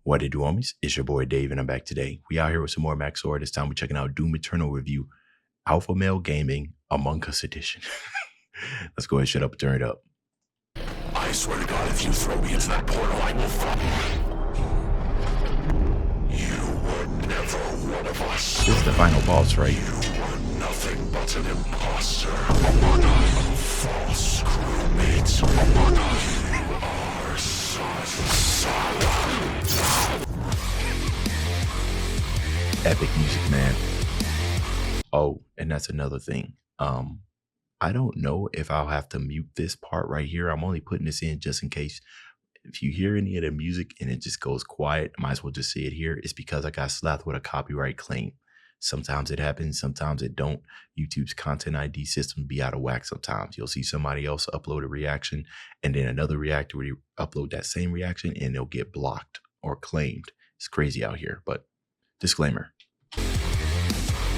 What it do, homies? It's your boy Dave, and I'm back today. We out here with some more Max0r. This time we're checking out Doom Eternal review, Alpha Male Gaming Among Us Edition. Let's go ahead, shut up, and turn it up. I swear to God, if you throw me into that portal, I will fall. You were never one of us. This is the final boss, right? You were nothing but an imposter. A false crewmate. You are Epic music, man. Oh, and that's another thing. I don't know if I'll have to mute this part right here. I'm only putting this in just in case. If you hear any of the music and it just goes quiet, I might as well just say it here. It's because I got slapped with a copyright claim. Sometimes it happens, sometimes it don't. YouTube's content ID system be out of whack sometimes. You'll see somebody else upload a reaction and then another reactor will upload that same reaction and they'll get blocked or claimed. It's crazy out here, but disclaimer.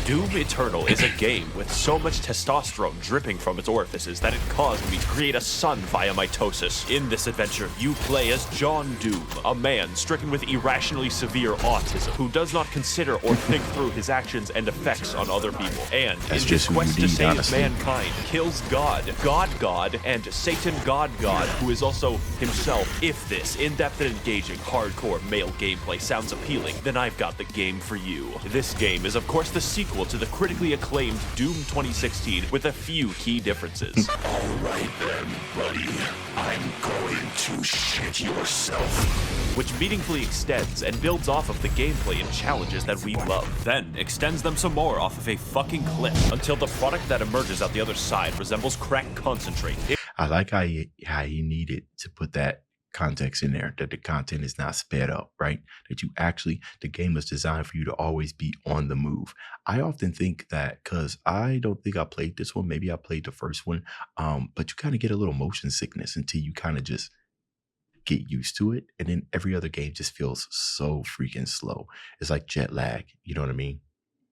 Doom Eternal is a game with so much testosterone dripping from its orifices that it caused me to create a son via mitosis. In this adventure, you play as John Doom, a man stricken with irrationally severe autism who does not consider or think through his actions and effects on other people. And in his quest to save mankind, kills God, and Satan God, who is also himself. If this in-depth and engaging hardcore male gameplay sounds appealing, then I've got the game for you. This game is of course the sequel to the critically acclaimed Doom 2016 with a few key differences. Alright then, buddy. I'm going to shit yourself. Which meaningfully extends and builds off of the gameplay and challenges that we love. Then extends them some more off of a fucking cliff until the product that emerges out the other side resembles crack concentrate. I like how he needed to put that context in there, that the content is not sped up, right? That you actually, the game is designed for you to always be on the move. I often think that, because I don't think I played this one, maybe I played the first one, but you kind of get a little motion sickness until you kind of just get used to it. And then every other game just feels so freaking slow. It's like jet lag, you know what I mean?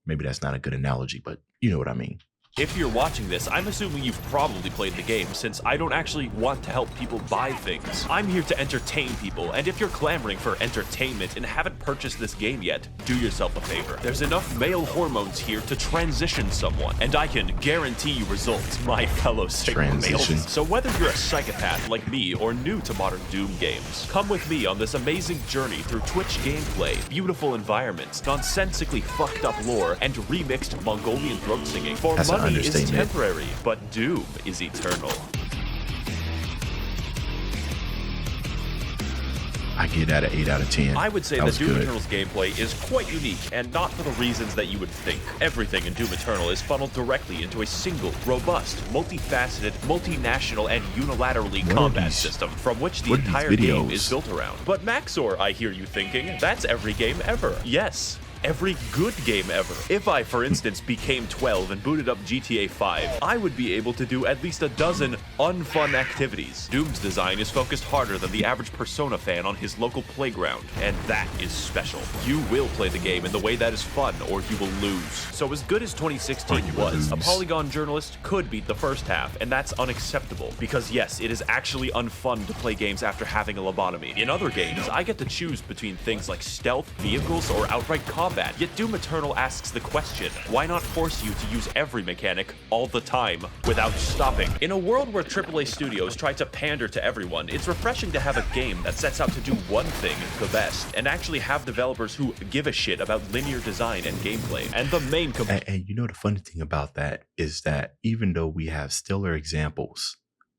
Maybe that's not a good analogy, but you know what I mean. If you're watching this, I'm assuming you've probably played the game, since I don't actually want to help people buy things. I'm here to entertain people, and if you're clamoring for entertainment and haven't purchased this game yet, do yourself a favor. There's enough male hormones here to transition someone, and I can guarantee you results, my fellow Sigma males. So whether you're a psychopath like me or new to modern Doom games, come with me on this amazing journey through Twitch gameplay, beautiful environments, nonsensically fucked up lore, and remixed Mongolian throat singing. For money is temporary, but Doom is eternal. I get that at 8 out of 10. I would say that Doom Eternal's gameplay is quite unique, and not for the reasons that you would think. Everything in Doom Eternal is funneled directly into a single, robust, multifaceted, multinational, and unilaterally combat system, from which the entire game is built around. But Max0r, I hear you thinking, that's every game ever. Yes. Every good game ever. If I, for instance, became 12 and booted up GTA 5, I would be able to do at least a dozen unfun activities. Doom's design is focused harder than the average Persona fan on his local playground, and that is special. You will play the game in the way that is fun, or you will lose. So as good as 2016 was, a Polygon journalist could beat the first half, and that's unacceptable, because yes, it is actually unfun to play games after having a lobotomy. In other games, I get to choose between things like stealth, vehicles, or outright combat. Yet Doom Eternal asks the question, why not force you to use every mechanic all the time without stopping? In a world where AAA studios try to pander to everyone, it's refreshing to have a game that sets out to do one thing the best and actually have developers who give a shit about linear design and gameplay. And the main and you know the funny thing about that is that even though we have stellar examples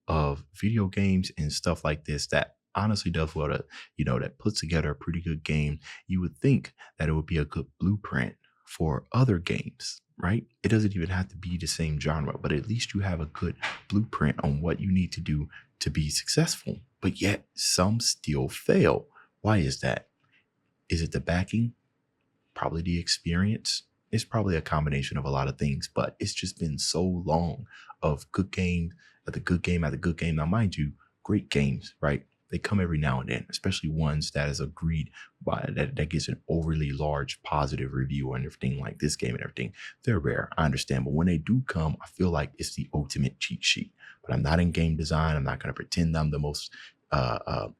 of video games and stuff like this that honestly does well to, you know, that puts together a pretty good game, you would think that it would be a good blueprint for other games, right? It doesn't even have to be the same genre, but at least you have a good blueprint on what you need to do to be successful. But yet some still fail. Why is that? Is it the backing? Probably the experience. It's probably a combination of a lot of things, but it's just been so long of good game after good game after good game. Now, mind you, great games, right? They come every now and then, especially ones that is agreed by that gets an overly large positive review and everything like this game and everything. They're rare, I understand, but when they do come, I feel like it's the ultimate cheat sheet. But I'm not in game design. I'm not going to pretend I'm the most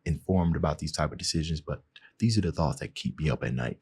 informed about these type of decisions, but These are the thoughts that keep me up at night.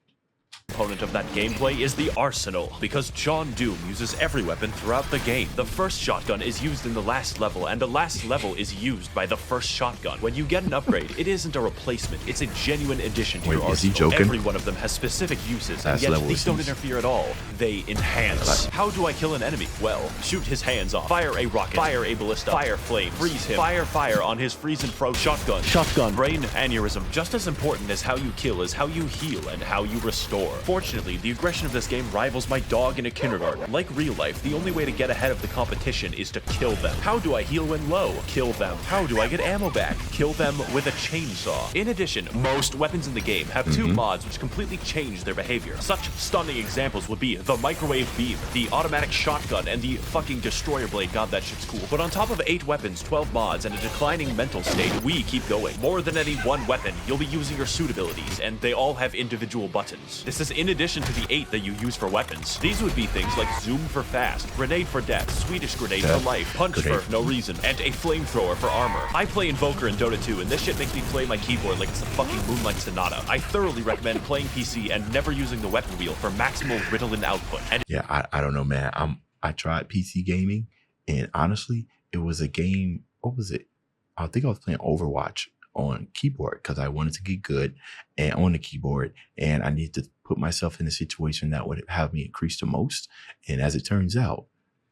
Component of that gameplay is the arsenal, because John Doom uses every weapon throughout the game. The first shotgun is used in the last level, and the last level is used by the first shotgun. When you get an upgrade, it isn't a replacement, it's a genuine addition to your arsenal. Is he joking? Every one of them has specific uses, and yet these don't interfere at all. They enhance. How do I kill an enemy? Well, shoot his hands off, fire a rocket, fire a ballista, fire flame, freeze him, fire on his freeze and froze shotgun, brain aneurysm. Just as important as how you kill is how you heal and how you restore. Fortunately, the aggression of this game rivals my dog in a kindergarten. Like real life, the only way to get ahead of the competition is to kill them. How do I heal when low? Kill them. How do I get ammo back? Kill them with a chainsaw. In addition, most weapons in the game have two mods which completely change their behavior. Such stunning examples would be the microwave beam, the automatic shotgun, and the fucking destroyer blade. God, that shit's cool. But on top of 8 weapons, 12 mods, and a declining mental state, we keep going. More than any one weapon, you'll be using your suit abilities, and they all have individual buttons. This is in addition to the 8 that you use for weapons. These would be things like zoom for fast, grenade for death, Swedish grenade for life, punch for no reason, and a flamethrower for armor. I play Invoker in Dota 2, and this shit makes me play my keyboard like it's the fucking Moonlight Sonata. I thoroughly recommend playing PC and never using the weapon wheel for maximal Ritalin output. And yeah, I don't know, man. I tried PC gaming, and honestly, it was a game. What was it? I think I was playing Overwatch on keyboard because I wanted to get good and on the keyboard, and I needed to put myself in a situation that would have me increase the most. And as it turns out,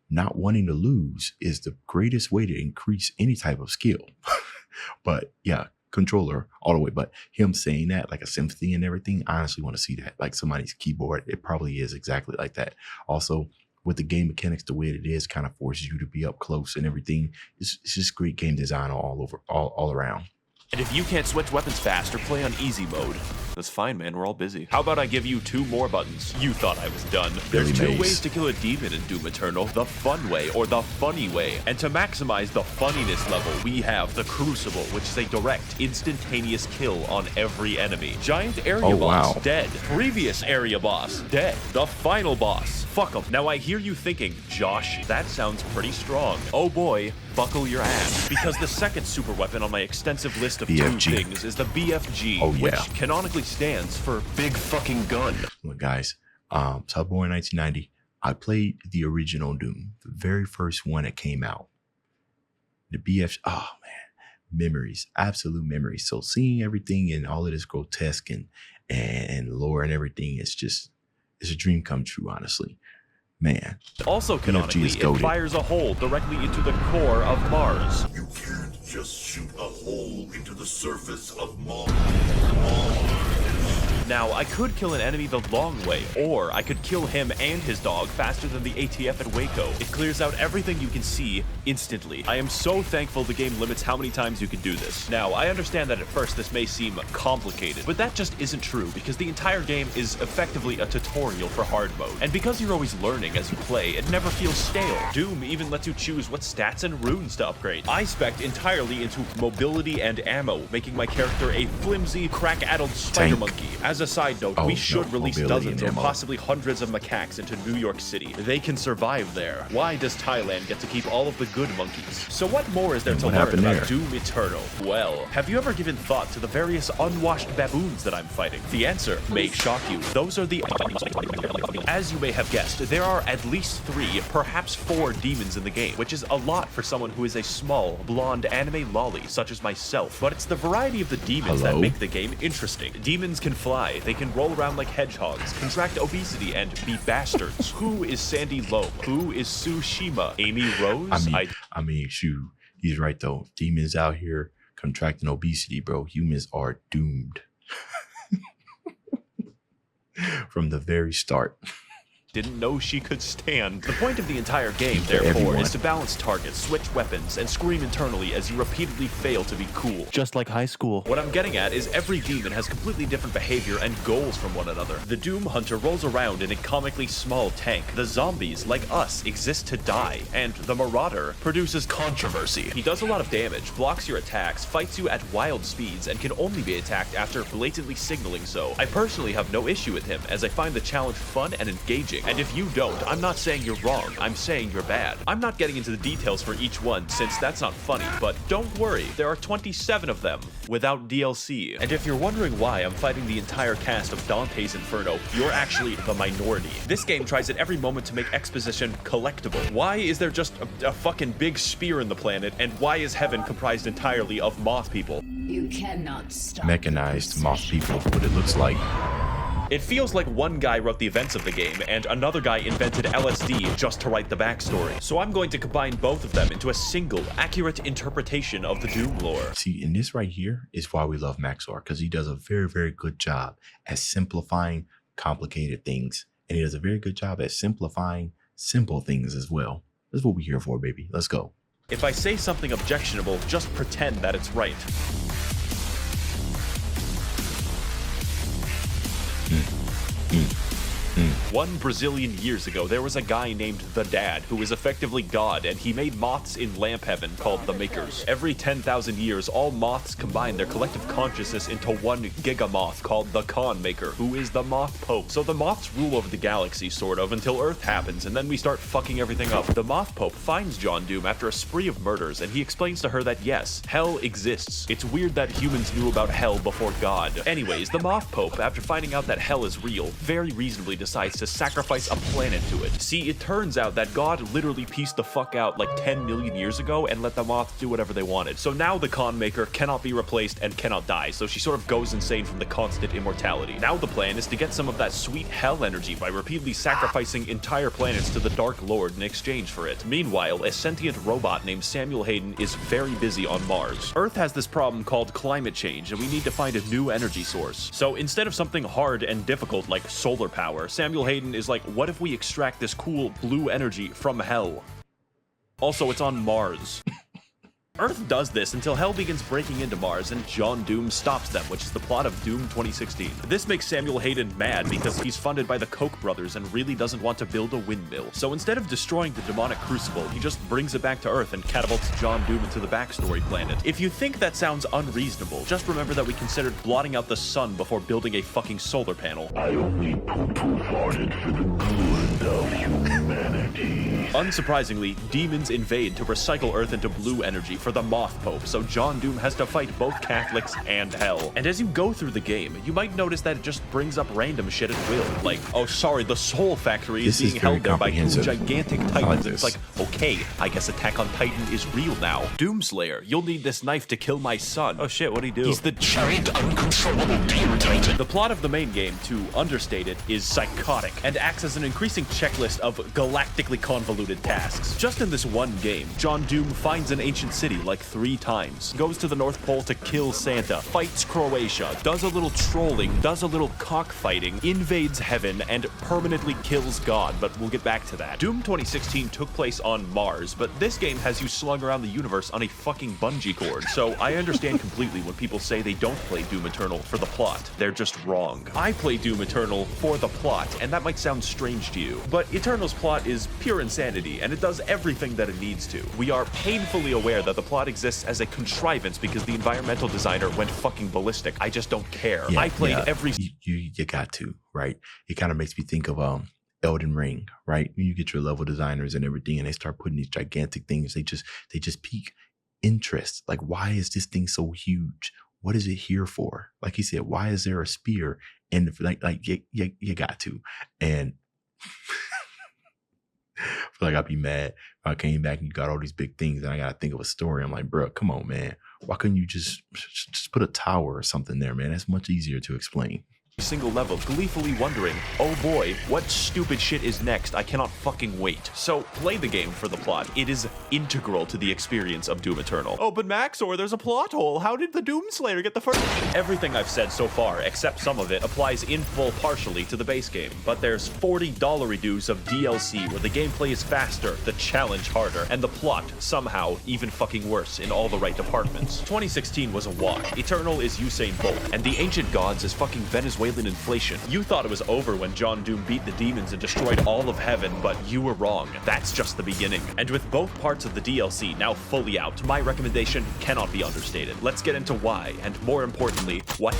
not wanting to lose is the greatest way to increase any type of skill. But yeah, controller all the way. But him saying that, like a symphony and everything, I honestly want to see that. Like somebody's keyboard, it probably is exactly like that. Also, with the game mechanics the way it is, kind of forces you to be up close and everything. It's just great game design all around. And if you can't switch weapons fast or play on easy mode, that's fine, man. We're all busy. How about I give you 2 more buttons? You thought I was done. There's 2 ways to kill a demon in Doom Eternal: the fun way or the funny way. And to maximize the funniness level, we have the Crucible, which is a direct, instantaneous kill on every enemy. Giant area boss, dead. Previous area boss, dead. The final boss, fuck 'em. Now I hear you thinking, Josh, that sounds pretty strong. Oh boy, buckle your ass. Because the second super weapon on my extensive list of 2 things is the BFG, which canonically stands for Big Fucking Gun. Look, guys, so I was born in 1990. I played the original Doom, the very first one that came out. The BFG, oh man, memories, absolute memories. So seeing everything and all of this grotesque and lore and everything, it's a dream come true, honestly. Man. Also canonically, it fires a hole directly into the core of Mars. You can't just shoot a hole into the surface of Mars. Now, I could kill an enemy the long way, or I could kill him and his dog faster than the ATF at Waco. It clears out everything you can see instantly. I am so thankful the game limits how many times you can do this. Now, I understand that at first this may seem complicated, but that just isn't true because the entire game is effectively a tutorial for hard mode. And because you're always learning as you play, it never feels stale. Doom even lets you choose what stats and runes to upgrade. I spec'd entirely into mobility and ammo, making my character a flimsy, crack-addled spider monkey. As a side note, we should release dozens or possibly hundreds of macaques into New York City. They can survive there. Why does Thailand get to keep all of the good monkeys? So what more is there to learn about Doom Eternal? Well, have you ever given thought to the various unwashed baboons that I'm fighting? The answer may shock you. Those are the... As you may have guessed, there are at least 3, perhaps 4 demons in the game, which is a lot for someone who is a small, blonde anime lolly such as myself. But it's the variety of the demons that make the game interesting. Demons can fly, they can roll around like hedgehogs, contract obesity, and be bastards. Who is Sandy Loam? Who is Tsushima? Amy Rose? I mean, shoot, he's right though. Demons out here contracting obesity, bro. Humans are doomed. From the very start. Didn't know she could stand. The point of the entire game, therefore, is to balance targets, switch weapons, and scream internally as you repeatedly fail to be cool. Just like high school. What I'm getting at is every demon has completely different behavior and goals from one another. The Doom Hunter rolls around in a comically small tank. The zombies, like us, exist to die. And the Marauder produces controversy. He does a lot of damage, blocks your attacks, fights you at wild speeds, and can only be attacked after blatantly signaling so. I personally have no issue with him, as I find the challenge fun and engaging. And if you don't, I'm not saying you're wrong, I'm saying you're bad. I'm not getting into the details for each one since that's not funny, but don't worry, there are 27 of them without DLC. And if you're wondering why I'm fighting the entire cast of Dante's Inferno, you're actually the minority. This game tries at every moment to make exposition collectible. Why is there just a fucking big spear in the planet, and why is heaven comprised entirely of moth people? You cannot stop. Mechanized moth people, what it looks like. It feels like one guy wrote the events of the game and another guy invented LSD just to write the backstory. So I'm going to combine both of them into a single, accurate interpretation of the Doom lore. See, and this right here is why we love Max0r, because he does a very, very good job at simplifying complicated things. And he does a very good job at simplifying simple things as well. That's what we're here for, baby. Let's go. If I say something objectionable, just pretend that it's right. One Brazilian years ago, there was a guy named The Dad who was effectively God, and he made moths in lamp heaven called the Makers. Every 10,000 years, all moths combine their collective consciousness into one gigamoth called the Con Maker, who is the Moth Pope. So the moths rule over the galaxy, sort of, until Earth happens, and then we start fucking everything up. The Moth Pope finds John Doom after a spree of murders, and he explains to her that yes, hell exists. It's weird that humans knew about hell before God. Anyways, the Moth Pope, after finding out that hell is real, very reasonably decides to sacrifice a planet to it. See, it turns out that God literally pieced the fuck out like 10 million years ago and let the moths do whatever they wanted. So now the Con Maker cannot be replaced and cannot die, so she sort of goes insane from the constant immortality. Now the plan is to get some of that sweet hell energy by repeatedly sacrificing entire planets to the Dark Lord in exchange for it. Meanwhile, a sentient robot named Samuel Hayden is very busy on Mars. Earth has this problem called climate change, and we need to find a new energy source. So instead of something hard and difficult like solar power, Samuel Hayden is like, what if we extract this cool blue energy from hell? Also, it's on Mars. Earth does this until hell begins breaking into Mars and John Doom stops them, which is the plot of Doom 2016. This makes Samuel Hayden mad because he's funded by the Koch brothers and really doesn't want to build a windmill. So instead of destroying the demonic crucible, he just brings it back to Earth and catapults John Doom into the backstory planet. If you think that sounds unreasonable, just remember that we considered blotting out the sun before building a fucking solar panel. I only poo-poo farted for the good of humanity. Unsurprisingly, demons invade to recycle Earth into blue energy for the Moth Pope, so John Doom has to fight both Catholics and hell. And as you go through the game, you might notice that it just brings up random shit at will. Like, oh sorry, the Soul Factory is being held there by two gigantic titans. It's like, okay, I guess Attack on Titan is real now. Doomslayer, you'll need this knife to kill my son. Oh shit, what'd he do? He's the Giant uncontrollable demon titan. The plot of the main game, to understate it, is psychotic and acts as an increasing checklist of galactically convoluted tasks. Just in this one game, John Doom finds an ancient city like 3 times, goes to the North Pole to kill Santa, fights Croatia, does a little trolling, does a little cockfighting, invades heaven, and permanently kills God, but we'll get back to that. Doom 2016 took place on Mars, but this game has you slung around the universe on a fucking bungee cord, so I understand completely when people say they don't play Doom Eternal for the plot. They're just wrong. I play Doom Eternal for the plot, and that might sound strange to you, but Eternal's plot is pure insanity, and it does everything that it needs to. We are painfully aware that the plot exists as a contrivance because the environmental designer went fucking ballistic. I just don't care. Yeah, I played every... You got to, right? It kind of makes me think of Elden Ring, right? You get your level designers and everything, and they start putting these gigantic things. They just pique interest. Like, why is this thing so huge? What is it here for? Like he said, why is there a spear? And you got to. And I feel like I'd be mad if I came back and you got all these big things and I got to think of a story. I'm like, bro, come on, man. Why couldn't you just put a tower or something there, man? That's much easier to explain. Single level, gleefully wondering, oh boy, what stupid shit is next? I cannot fucking wait. So play the game for the plot. It is integral to the experience of Doom Eternal. Oh, but Max0r, there's a plot hole. How did the Doomslayer get the first? Everything I've said so far, except some of it, applies in full partially to the base game. But there's $40 redos of DLC where the gameplay is faster, the challenge harder, and the plot, somehow, even fucking worse in all the right departments. 2016 was a walk. Eternal is Usain Bolt, and the Ancient Gods is fucking Venezuelan inflation. You thought it was over when John Doom beat the demons and destroyed all of heaven, but you were wrong. That's just the beginning. And with both parts of the DLC now fully out, my recommendation cannot be understated. Let's get into why, and more importantly, what.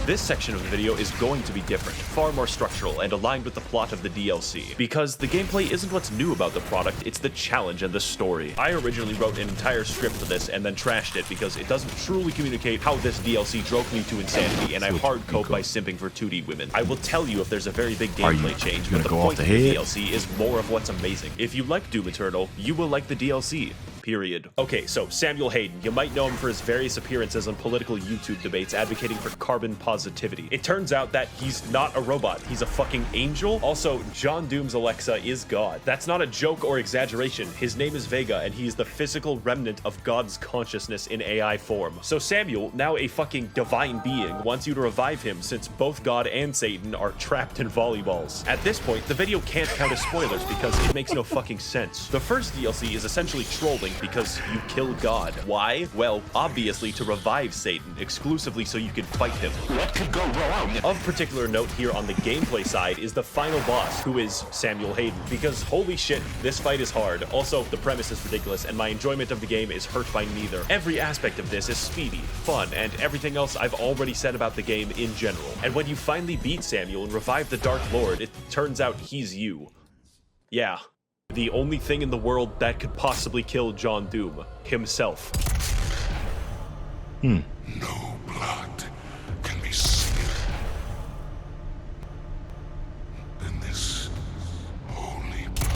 This section of the video is going to be different, far more structural, and aligned with the plot of the DLC. Because the gameplay isn't what's new about the product, it's the challenge and the story. I originally wrote an entire script for this and then trashed it because it doesn't truly communicate how this DLC drove me to insanity, and I hard cope by simping for 2D women. I will tell you if there's a very big gameplay change, but the point of the DLC is more of what's amazing. If you like Doom Eternal, you will like the DLC. Period. Okay, so Samuel Hayden, you might know him for his various appearances on political YouTube debates advocating for carbon positivity. It turns out that he's not a robot, he's a fucking angel. Also, John Doom's Alexa is God. That's not a joke or exaggeration. His name is Vega, and he is the physical remnant of God's consciousness in AI form. So Samuel, now a fucking divine being, wants you to revive him since both God and Satan are trapped in volleyballs. At this point, the video can't count as spoilers because it makes no fucking sense. The first DLC is essentially trolling because you kill God. Why? Well, obviously to revive Satan, exclusively so you can fight him. What could go wrong? Of particular note here on the gameplay side is the final boss, who is Samuel Hayden, because holy shit, this fight is hard. Also, the premise is ridiculous, and my enjoyment of the game is hurt by neither. Every aspect of this is speedy, fun, and everything else I've already said about the game in general. And when you finally beat Samuel and revive the Dark Lord, it turns out he's you. Yeah. The only thing in the world that could possibly kill John Doom, himself. No blood can be seen in this holy blood.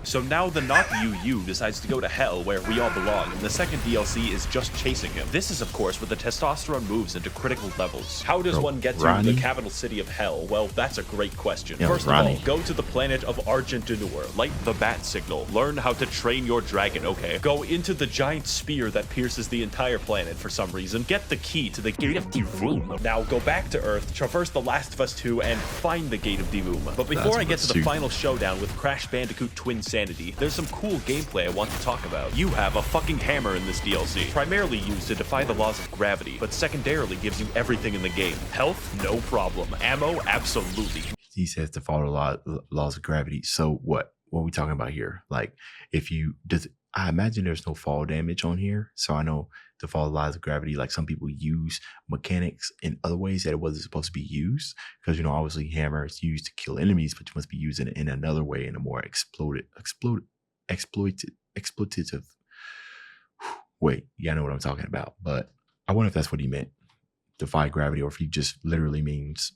So now the not you decides to go to hell where we all belong, and the second DLC is just chasing him. This is of course where the testosterone moves into critical levels. How does one get to the capital city of hell? Well, that's a great question. First of all, go to the planet of Argentinur, light the bat signal, learn how to train your dragon, okay? Go into the giant spear that pierces the entire planet for some reason, get the key to the Gate of Divum. Now go back to Earth, traverse The Last of Us 2, and find the Gate of Divum. But before I get to the final showdown with Crash Bandicoot Twin Sanity, there's some cool gameplay I want to talk about. You have a fucking hammer in this DLC, primarily used to defy the laws of gravity, but secondarily gives you everything in the game. Health, no problem. Ammo, absolutely. He says to follow the laws of gravity. So what are we talking about here? Like, I imagine there's no fall damage on here, so I know to follow the laws of gravity, like some people use mechanics in other ways that it wasn't supposed to be used, because obviously hammer is used to kill enemies, but you must be using it in another way, in a more exploitative way. Yeah, I know what I'm talking about, but I wonder if that's what he meant, defy gravity, or if he just literally means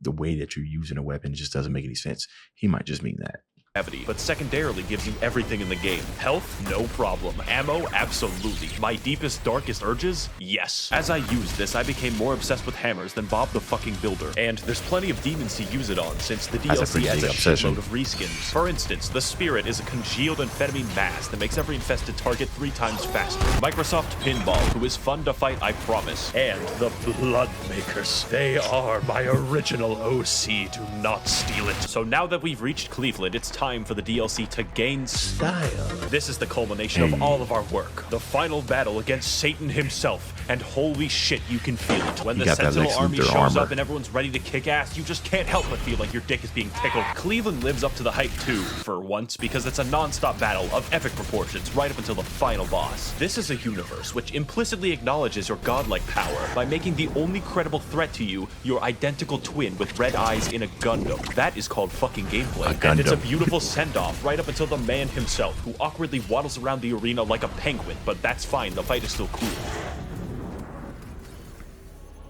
the way that you're using a weapon just doesn't make any sense. He might just mean that. Gravity, but secondarily gives you everything in the game. Health, no problem. Ammo, absolutely. My deepest, darkest urges? Yes. As I used this, I became more obsessed with hammers than Bob the fucking Builder. And there's plenty of demons to use it on, since the DLC has a shitload of reskins. For instance, the Spirit is a congealed amphetamine mass that makes every infested target 3 times faster. Microsoft Pinball, who is fun to fight, I promise. And the Bloodmakers. They are my original OC. Do not steal it. So now that we've reached Cleveland, it's time for the DLC to gain style. This is the culmination of all of our work. The final battle against Satan himself. And holy shit, you can feel it. When the Sentinel army shows up and everyone's ready to kick ass, you just can't help but feel like your dick is being tickled. Cleveland lives up to the hype too, for once, because it's a non-stop battle of epic proportions right up until the final boss. This is a universe which implicitly acknowledges your godlike power by making the only credible threat to you your identical twin with red eyes in a Gundam. That is called fucking gameplay. And it's a beautiful send-off right up until the man himself, who awkwardly waddles around the arena like a penguin, but that's fine, the fight is still cool.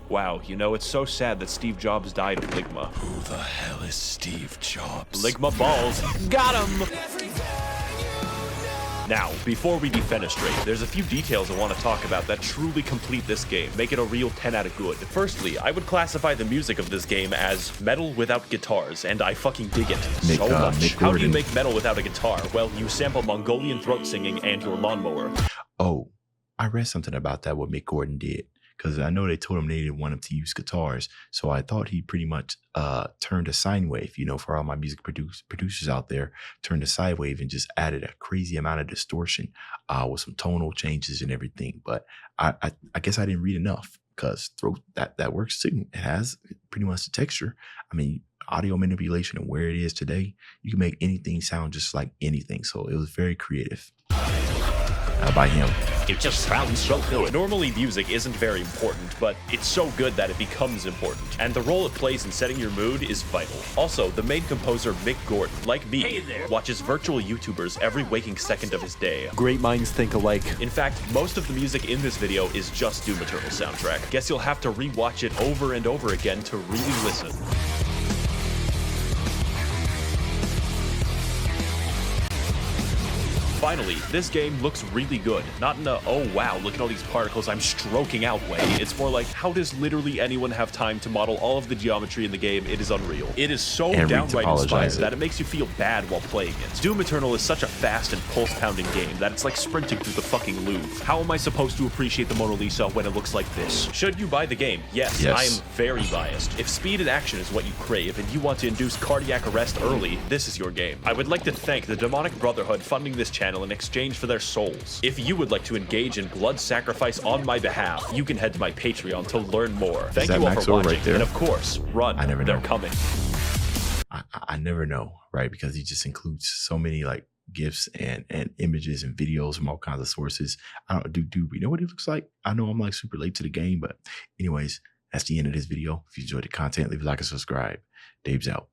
Wow, it's so sad that Steve Jobs died of Ligma. Who the hell is Steve Jobs? Ligma balls. Got him! Now, before we defenestrate, there's a few details I want to talk about that truly complete this game, make it a real 10 out of good. Firstly, I would classify the music of this game as metal without guitars, and I fucking dig it so much. How do you make metal without a guitar? Well, you sample Mongolian throat singing and your lawnmower. Oh, I read something about that, what Mick Gordon did. Because I know they told him they didn't want him to use guitars. So I thought he pretty much turned a sine wave, for all my music producers out there, turned a sine wave and just added a crazy amount of distortion with some tonal changes and everything. But I guess I didn't read enough, because throat, that works too. It has pretty much the texture. I mean, audio manipulation and where it is today, you can make anything sound just like anything. So it was very creative by him. It just sounds so good. Normally, music isn't very important, but it's so good that it becomes important. And the role it plays in setting your mood is vital. Also, the main composer, Mick Gordon, like me, watches virtual YouTubers every waking second of his day. Great minds think alike. In fact, most of the music in this video is just Doom Eternal soundtrack. Guess you'll have to rewatch it over and over again to really listen. Finally, this game looks really good. Not in a, oh wow, look at all these particles I'm stroking out way. It's more like, how does literally anyone have time to model all of the geometry in the game? It is unreal. It is so downright inspired that it makes you feel bad while playing it. Doom Eternal is such a fast and pulse-pounding game that it's like sprinting through the fucking Louvre. How am I supposed to appreciate the Mona Lisa when it looks like this? Should you buy the game? Yes, I am very biased. If speed and action is what you crave and you want to induce cardiac arrest early, this is your game. I would like to thank the Demonic Brotherhood funding this channel in exchange for their souls. If you would like to engage in blood sacrifice on my behalf, you can head to my Patreon to learn more. Thank you all for watching, right there? And of course, run. I never know. They're coming. I never know, right? Because he just includes so many like GIFs and images and videos from all kinds of sources. I don't do we know what he looks like? I know I'm like super late to the game, but anyways, that's the end of this video. If you enjoyed the content, leave a like and subscribe. Dave's out.